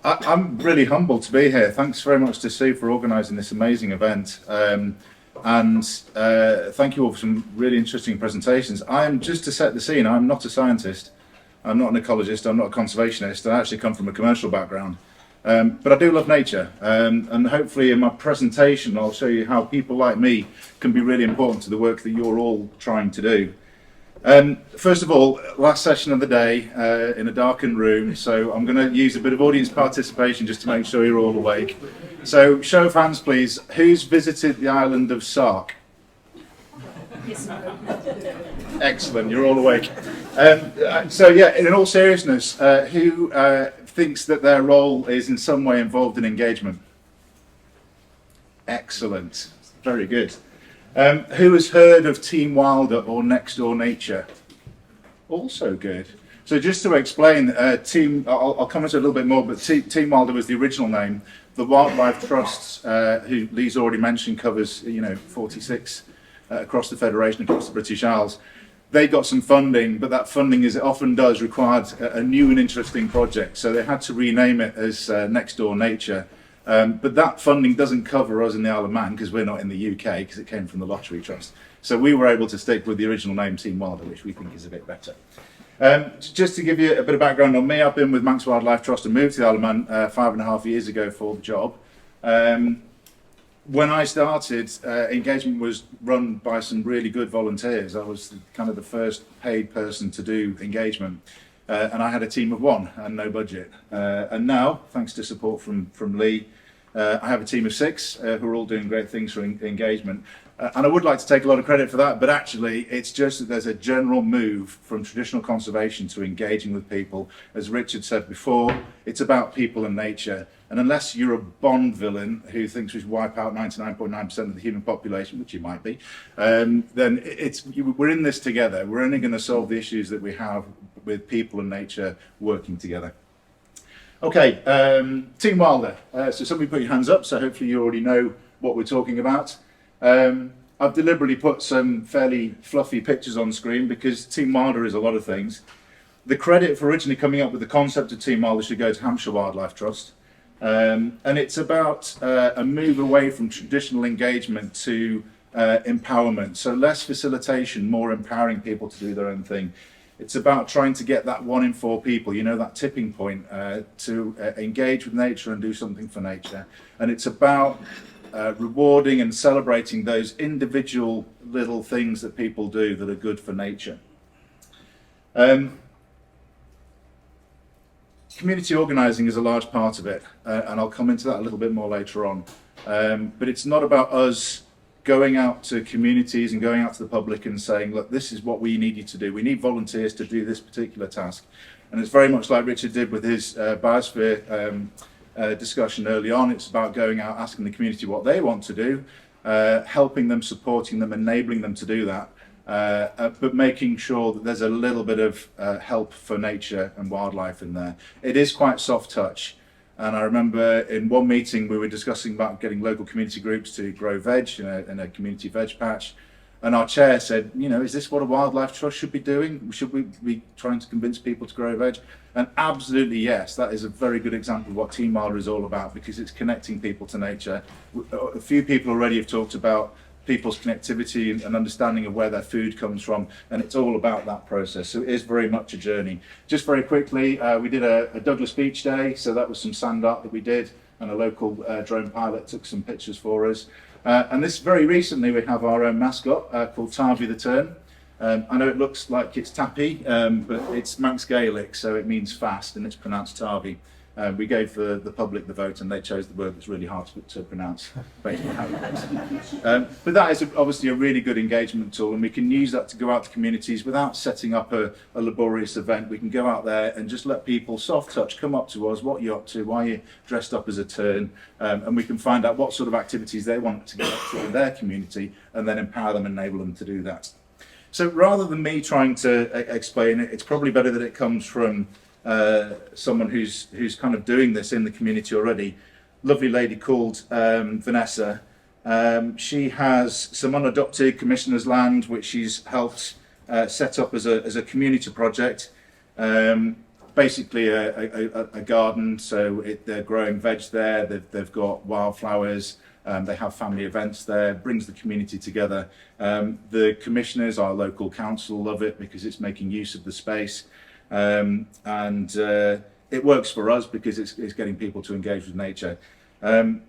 I'm really humbled to be here. Thanks very much to Sue for organising this amazing event. And thank you all for some really interesting presentations. Just to set the scene, I'm not a scientist, I'm not an ecologist, I'm not a conservationist. I actually come from a commercial background. But I do love nature, and hopefully in my presentation I'll show you how people like me can be really important to the work that you're all trying to do. First of all, last session of the day in a darkened room, so I'm going to use a bit of audience participation just to make sure you're all awake. So, show of hands please, who's visited the island of Sark? Excellent, you're all awake. So yeah, in all seriousness, who thinks that their role is in some way involved in engagement? Excellent, very good. Who has heard of Team Wilder or Next Door Nature? Also good. So just to explain, I'll comment a little bit more, but Team Wilder was the original name. The Wildlife Trust, who Lee's already mentioned, covers 46 across the Federation, across the British Isles. They got some funding, but that funding, as it often does, required a new and interesting project. So they had to rename it as Next Door Nature. But that funding doesn't cover us in the Isle of Man because we're not in the UK, because it came from the Lottery Trust. So we were able to stick with the original name Team Wilder, which we think is a bit better. Just to give you a bit of background on me, I've been with Manx Wildlife Trust and moved to the Isle of Man 5.5 years ago for the job. When I started, engagement was run by some really good volunteers. I was kind of the first paid person to do engagement. And I had a team of one and no budget. And now, thanks to support from Lee, I have a team of 6 who are all doing great things for engagement. And I would like to take a lot of credit for that, but actually it's just that there's a general move from traditional conservation to engaging with people. As Richard said before, it's about people and nature. And unless you're a Bond villain who thinks we should wipe out 99.9% of the human population, which you might be, then we're in this together. We're only going to solve the issues that we have with people and nature working together. Okay, Team Wilder. So somebody put your hands up, so hopefully you already know what we're talking about. I've deliberately put some fairly fluffy pictures on screen because Team Wilder is a lot of things. The credit for originally coming up with the concept of Team Wilder should go to Hampshire Wildlife Trust. And it's about a move away from traditional engagement to empowerment. So less facilitation, more empowering people to do their own thing. It's about trying to get that 1 in 4 people, that tipping point, to engage with nature and do something for nature. And it's about rewarding and celebrating those individual little things that people do that are good for nature. Community organising is a large part of it, and I'll come into that a little bit more later on. But it's not about us going out to communities and going out to the public and saying, look, this is what we need you to do. We need volunteers to do this particular task. And it's very much like Richard did with his biosphere discussion early on. It's about going out, asking the community what they want to do, helping them, supporting them, enabling them to do that, but making sure that there's a little bit of help for nature and wildlife in there. It is quite soft touch. And I remember in one meeting we were discussing about getting local community groups to grow veg in a community veg patch. And our chair said, is this what a wildlife trust should be doing? Should we be trying to convince people to grow veg? And absolutely yes, that is a very good example of what Team Wilder is all about, because it's connecting people to nature. A few people already have talked about people's connectivity and understanding of where their food comes from, and it's all about that process. So it is very much a journey. Just very quickly, we did a Douglas Beach Day, so that was some sand art that we did, and a local drone pilot took some pictures for us. And this very recently we have our own mascot called Tarvey the Tern. I know it looks like it's tappy, but it's Manx Gaelic, so it means fast, and it's pronounced Tarvey. We gave the public the vote, and they chose the word that's really hard to pronounce, based on how it goes. But that is obviously a really good engagement tool, and we can use that to go out to communities without setting up a laborious event. We can go out there and just let people soft touch, come up to us, what you're up to, why you're dressed up as a tern, and we can find out what sort of activities they want to get up to in their community, and then empower them and enable them to do that. So rather than me trying to explain it, it's probably better that it comes from someone who's kind of doing this in the community already. Lovely lady called Vanessa. She has some unadopted commissioner's land which she's helped set up as a community project. basically a garden, so they're growing veg there, they've got wildflowers, they have family events there, brings the community together. The commissioners, our local council, love it because it's making use of the space, and it works for us because it's getting people to engage with nature.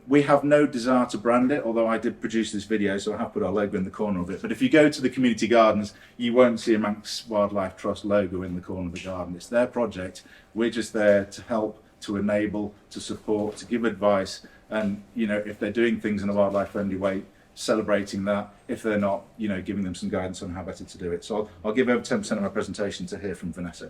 We have no desire to brand it, although I did produce this video, so I have put our logo in the corner of it. But if you go to the community gardens, you won't see a Manx Wildlife Trust logo in the corner of the garden. It's their project. We're just there to help, to enable, to support, to give advice. And, you know, if they're doing things in a wildlife friendly way, celebrating that. If they're not, you know, giving them some guidance on how better to do it. So I'll give over 10% of my presentation to hear from Vanessa.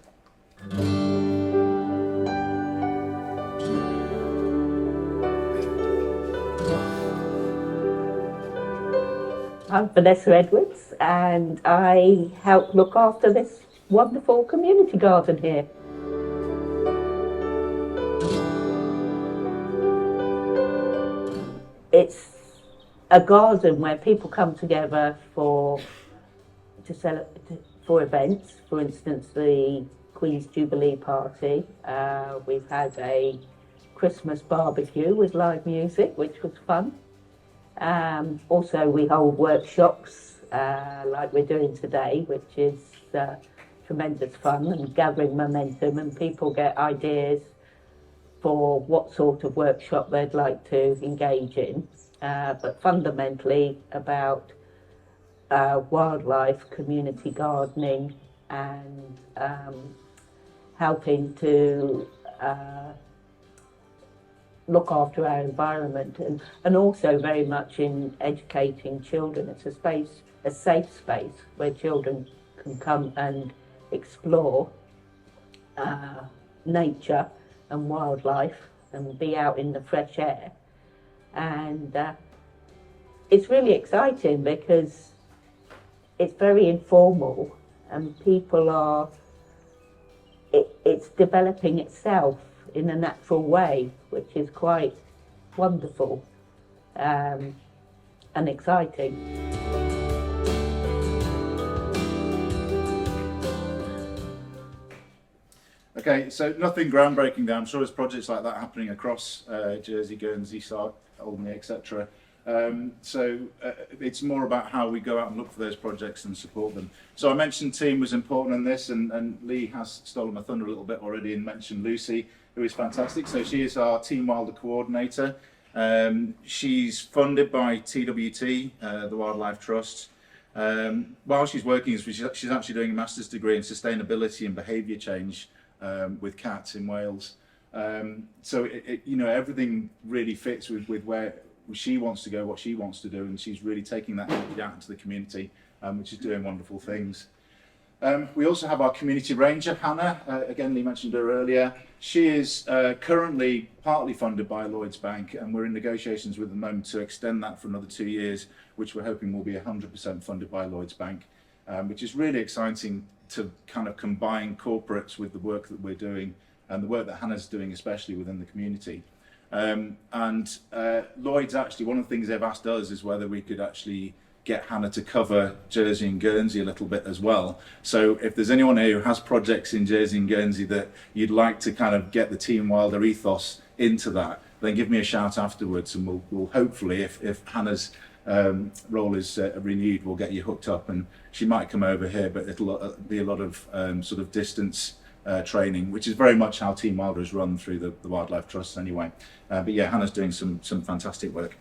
I'm Vanessa Edwards and I help look after this wonderful community garden here. It's a garden where people come together for events. For instance, the Queen's Jubilee party. We've had a Christmas barbecue with live music, which was fun. Also, we hold workshops like we're doing today, which is tremendous fun and gathering momentum, and people get ideas for what sort of workshop they'd like to engage in, but fundamentally about wildlife, community gardening, and helping to look after our environment, and also very much in educating children. It's a safe space where children can come and explore nature and wildlife and be out in the fresh air. And it's really exciting because it's very informal and people are, it's developing itself in a natural way, which is quite wonderful and exciting. Okay, so nothing groundbreaking there. I'm sure there's projects like that happening across Jersey, Guernsey, Sark, Alderney, etc. It's more about how we go out and look for those projects and support them. So I mentioned team was important in this, and Lee has stolen my thunder a little bit already and mentioned Lucy, who is fantastic. So she is our Team Wilder coordinator. She's funded by TWT, the Wildlife Trust. While she's working, she's actually doing a master's degree in sustainability and behaviour change with cats in Wales. So you know, everything really fits with where she wants to go, what she wants to do, and she's really taking that energy out into the community, which is doing wonderful things. We also have our community ranger, Hannah. Again, Lee mentioned her earlier. She is currently partly funded by Lloyds Bank, and we're in negotiations with the moment to extend that for another 2 years, which we're hoping will be 100% funded by Lloyds Bank, which is really exciting to kind of combine corporates with the work that we're doing and the work that Hannah's doing, especially within the community. Lloyds, actually, one of the things they've asked us is whether we could actually get Hannah to cover Jersey and Guernsey a little bit as well. So if there's anyone here who has projects in Jersey and Guernsey that you'd like to kind of get the Team Wilder ethos into that, then give me a shout afterwards, and we'll hopefully, if Hannah's role is renewed, we'll get you hooked up, and she might come over here, but it'll be a lot of sort of distance training, which is very much how Team Wilder is run through the Wildlife Trust anyway. But yeah, Hannah's doing some fantastic work.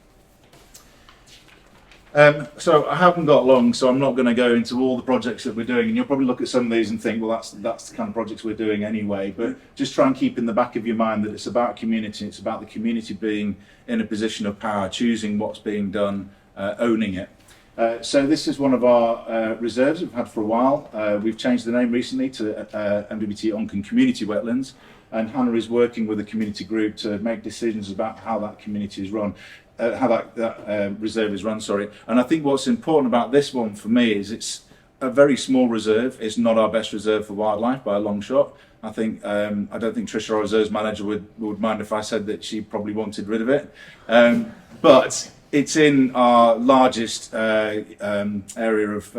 So I haven't got long, so I'm not going to go into all the projects that we're doing, and you'll probably look at some of these and think, well, that's the kind of projects we're doing anyway. But just try and keep in the back of your mind that it's about community. It's about the community being in a position of power, choosing what's being done, owning it. So this is one of our reserves we've had for a while. We've changed the name recently to MWT Onken Community Wetlands, and Hannah is working with a community group to make decisions about how that community is run. How that reserve is run, sorry. And I think what's important about this one for me is it's a very small reserve. It's not our best reserve for wildlife by a long shot. I think I don't think Tricia, our reserves manager, would mind if I said that she probably wanted rid of it. But it's in our largest area of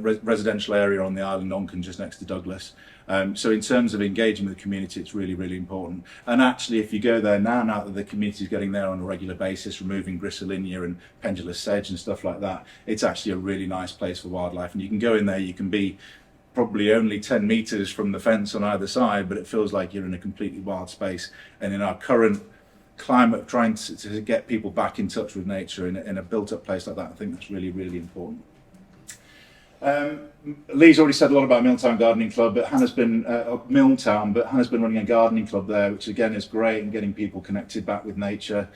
residential area on the island, Onken, just next to Douglas. So in terms of engaging with the community, it's really, really important. And actually, if you go there now that the community is getting there on a regular basis, removing gristolinia and pendulous sedge and stuff like that, it's actually a really nice place for wildlife. And you can go in there, you can be probably only 10 meters from the fence on either side, but it feels like you're in a completely wild space. And in our current climate of trying to get people back in touch with nature in a built-up place like that, I think that's really, really important. Lee's already said a lot about Milltown Gardening Club, but Hannah's been Hannah's been running a gardening club there, which again is great and getting people connected back with nature.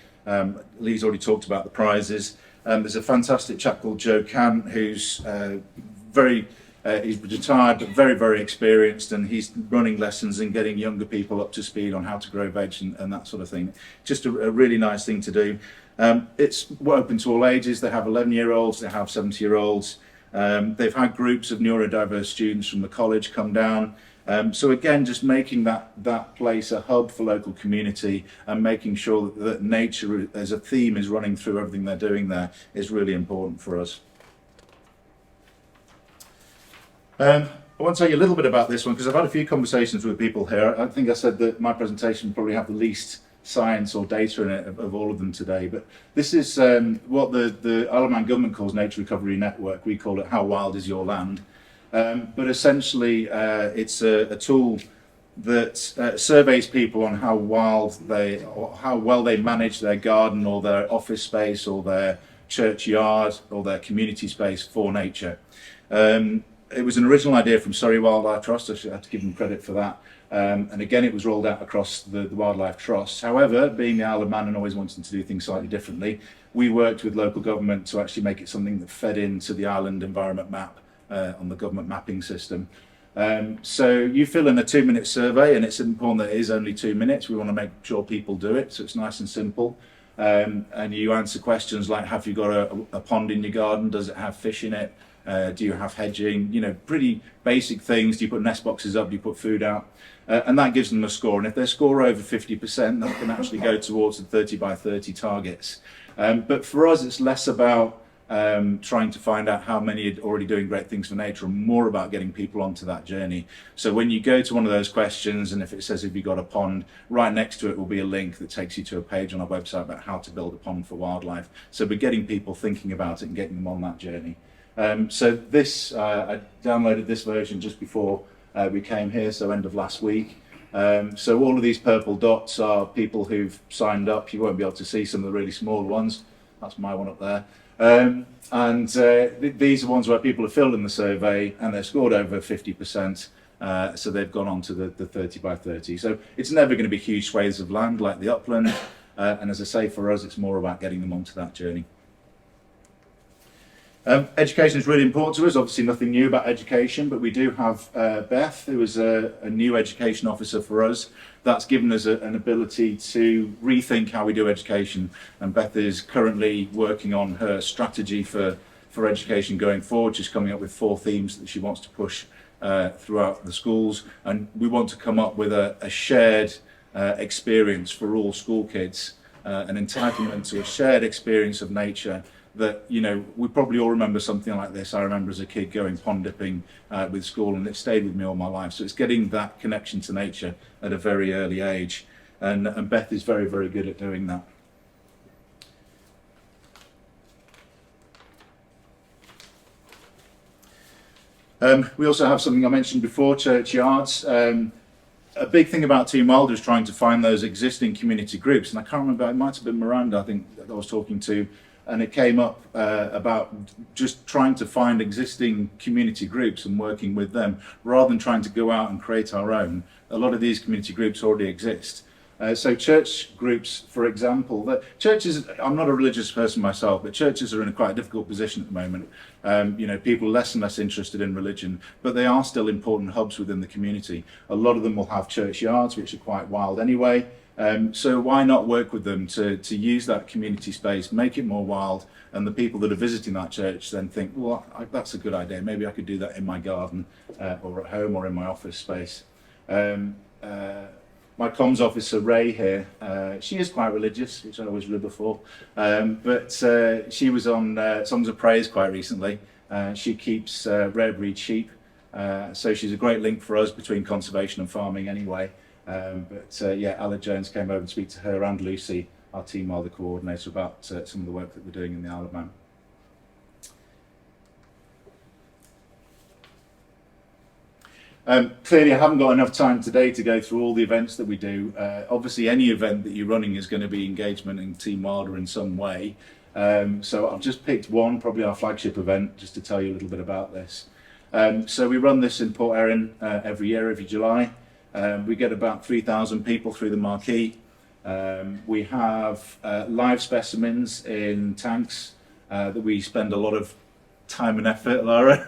Lee's already talked about the prizes. There's a fantastic chap called Joe Cant who's he's retired but very, very experienced, and he's running lessons and getting younger people up to speed on how to grow veg and that sort of thing. Just a really nice thing to do. It's open to all ages. They have 11-year-olds, they have 70-year-olds. They've had groups of neurodiverse students from the college come down. So again, just making that place a hub for local community and making sure that nature as a theme is running through everything they're doing there is really important for us. I want to tell you a little bit about this one because I've had a few conversations with people here. I think I said that my presentation probably have the least science or data in it of all of them today, but this is what the Isle of Man government calls Nature Recovery Network. We call it How Wild Is Your Land? But essentially it's a tool that surveys people on how well they manage their garden or their office space or their churchyard or their community space for nature. It was an original idea from Surrey Wildlife Trust. I should have to give them credit for that. And again, it was rolled out across the Wildlife Trust. However, being the Isle of Man and always wanting to do things slightly differently, we worked with local government to actually make it something that fed into the island environment map on the government mapping system. So you fill in a 2-minute survey, and it's important that it is only 2 minutes. We want to make sure people do it, so it's nice and simple. And you answer questions like, have you got a pond in your garden? Does it have fish in it? Do you have hedging? You know, pretty basic things. Do you put nest boxes up? Do you put food out? And that gives them a score. And if they score over 50%, that can actually go towards the 30 by 30 targets. But for us, it's less about trying to find out how many are already doing great things for nature and more about getting people onto that journey. So when you go to one of those questions, and if it says, have you got a pond, right next to it will be a link that takes you to a page on our website about how to build a pond for wildlife. So we're getting people thinking about it and getting them on that journey. So this, I downloaded this version just before we came here, so end of last week. So all of these purple dots are people who've signed up. You won't be able to see some of the really small ones. That's my one up there. These are ones where people have filled in the survey and they've scored over 50%. So they've gone on to the 30 by 30. So it's never going to be huge swathes of land like the upland. And as I say, for us, it's more about getting them onto that journey. Education is really important to us. Obviously nothing new about education, but we do have Beth, who is a new education officer for us. That's given us an ability to rethink how we do education. And Beth is currently working on her strategy for education going forward. She's coming up with 4 themes that she wants to push throughout the schools. And we want to come up with a shared experience for all school kids, an entitlement to a shared experience of nature that, you know, we probably all remember something like this. I remember as a kid going pond dipping with school, and it stayed with me all my life. So it's getting that connection to nature at a very early age. And Beth is very, very good at doing that. We also have something I mentioned before, churchyards. A big thing about Team Wilder is trying to find those existing community groups. And I can't remember, it might have been Miranda, I think, that I was talking to. And it came up about just trying to find existing community groups and working with them rather than trying to go out and create our own. A lot of these community groups already exist. So church groups, for example, churches, I'm not a religious person myself, but churches are in quite a difficult position at the moment. You know, people are less and less interested in religion, but they are still important hubs within the community. A lot of them will have churchyards, which are quite wild anyway. So why not work with them to use that community space, make it more wild, and the people that are visiting that church then think, well, that's a good idea. Maybe I could do that in my garden or at home or in my office space. My comms officer, Ray, here, she is quite religious, which I always rib her for, but she was on Songs of Praise quite recently. She keeps rare breed sheep, So she's a great link for us between conservation and farming anyway. Yeah, Ella Jones came over to speak to her and Lucy, our team wilder coordinator, about some of the work that we're doing in the Isle of Man. Clearly, I haven't got enough time today to go through all the events that we do. Obviously, any event that you're running is going to be engagement in Team Wilder in some way. So I've just picked one, probably our flagship event, just to tell you a little bit about this. So we run this in Port Erin every year, every July. We get about 3,000 people through the marquee. We have live specimens in tanks that we spend a lot of time and effort, Laura,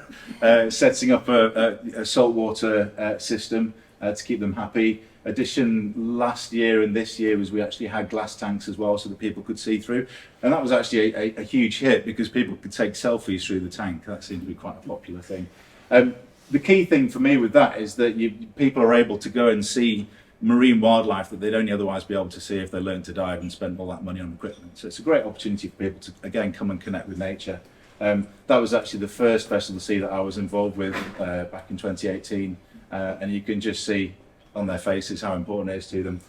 setting up a saltwater system to keep them happy. Addition last year and this year was we actually had glass tanks as well, so that people could see through, and that was actually a huge hit because people could take selfies through the tank. That seemed to be quite a popular thing. The key thing for me with that is that people are able to go and see marine wildlife that they'd only otherwise be able to see if they learned to dive and spent all that money on equipment. So it's a great opportunity for people to again come and connect with nature. That was actually the first Festival Sea that I was involved with back in 2018, and you can just see on their faces how important it is to them.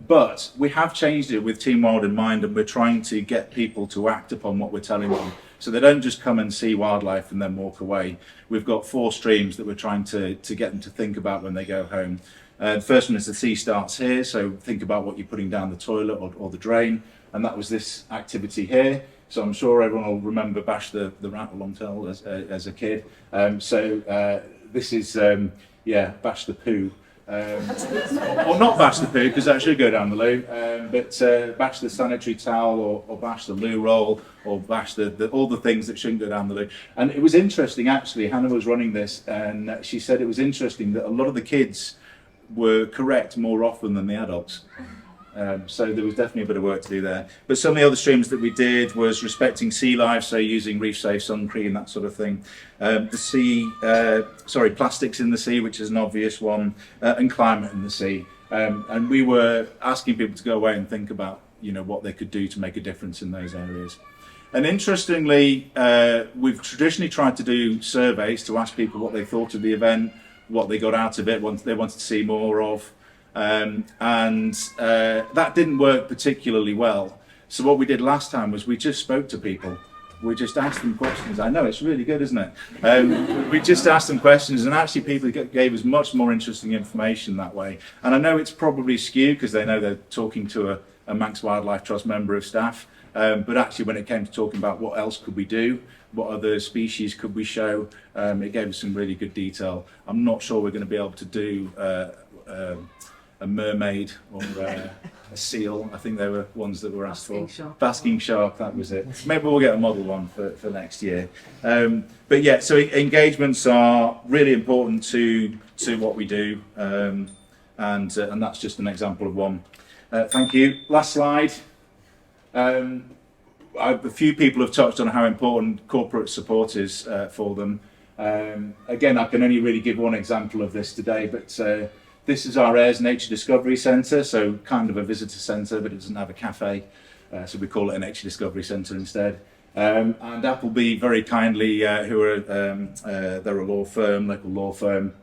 But we have changed it with Team Wild in mind, and we're trying to get people to act upon what we're telling them, so they don't just come and see wildlife and then walk away. We've got 4 streams that we're trying to get them to think about when they go home. The first one is the sea starts here, so think about what you're putting down the toilet or the drain, and that was this activity here. So I'm sure everyone will remember Bash the rat or Longtail as a kid. This is, yeah, Bash the poo. Or not Bash the poo, because that should go down the loo, but Bash the sanitary towel, or Bash the loo roll, or Bash all the things that shouldn't go down the loo. And it was interesting, actually, Hannah was running this, and she said it was interesting that a lot of the kids were correct more often than the adults. So there was definitely a bit of work to do there. But some of the other streams that we did was respecting sea life, so using reef safe sun cream, that sort of thing. Plastics in the sea, which is an obvious one, and climate in the sea. And we were asking people to go away and think about, what they could do to make a difference in those areas. And interestingly, we've traditionally tried to do surveys to ask people what they thought of the event, what they got out of it, what they wanted to see more of. That didn't work particularly well. So what we did last time was we just spoke to people. We just asked them questions. I know, it's really good, isn't it? We just asked them questions, and actually people gave us much more interesting information that way. And I know it's probably skewed because they know they're talking to a Manx Wildlife Trust member of staff. But actually when it came to talking about what else could we do, what other species could we show, it gave us some really good detail. I'm not sure we're going to be able to do a mermaid or a seal. I think they were ones that were asked for. Basking shark, that was it. Maybe we'll get a model one for next year. But yeah, so engagements are really important to what we do, and that's just an example of one. Thank you. Last slide. A few people have touched on how important corporate support is for them. Again, I can only really give one example of this today, but this is our Ayers Nature Discovery Centre, so kind of a visitor centre, but it doesn't have a cafe, so we call it a Nature Discovery Centre instead. And Appleby very kindly, who are they're a law firm, local law firm,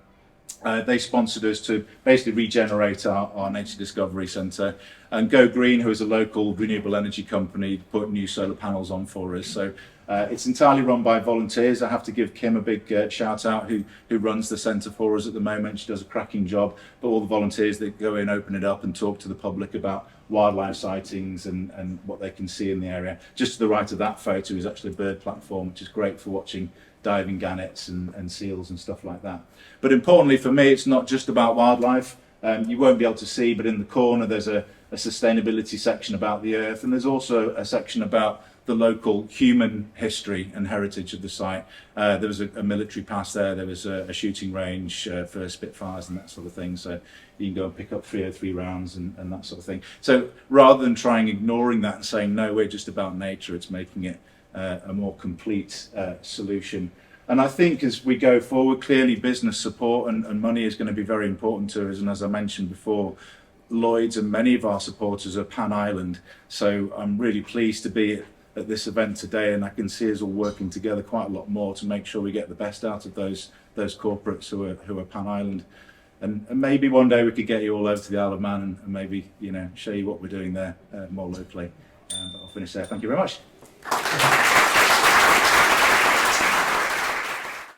they sponsored us to basically regenerate our Nature Discovery Centre, and Go Green, who is a local renewable energy company, put new solar panels on for us. So it's entirely run by volunteers. I have to give Kim a big shout out, who runs the centre for us at the moment. She does a cracking job. But all the volunteers that go in, open it up and talk to the public about wildlife sightings and what they can see in the area. Just to the right of that photo is actually a bird platform, which is great for watching diving gannets and seals and stuff like that. But importantly for me, it's not just about wildlife. You won't be able to see, but in the corner there's a sustainability section about the earth, and there's also a section about the local human history and heritage of the site. There was a military pass there was a shooting range for Spitfires and that sort of thing, so you can go and pick up 303 rounds and that sort of thing. So rather than trying ignoring that and saying no, we're just about nature, it's making it a more complete solution. And I think as we go forward, clearly business support and money is going to be very important to us, and as I mentioned before, Lloyd's and many of our supporters are pan-island, so I'm really pleased to be at this event today, and I can see us all working together quite a lot more to make sure we get the best out of those corporates who are Pan Island. And maybe one day we could get you all over to the Isle of Man and maybe, you know, show you what we're doing there more locally. But I'll finish there. Thank you very much.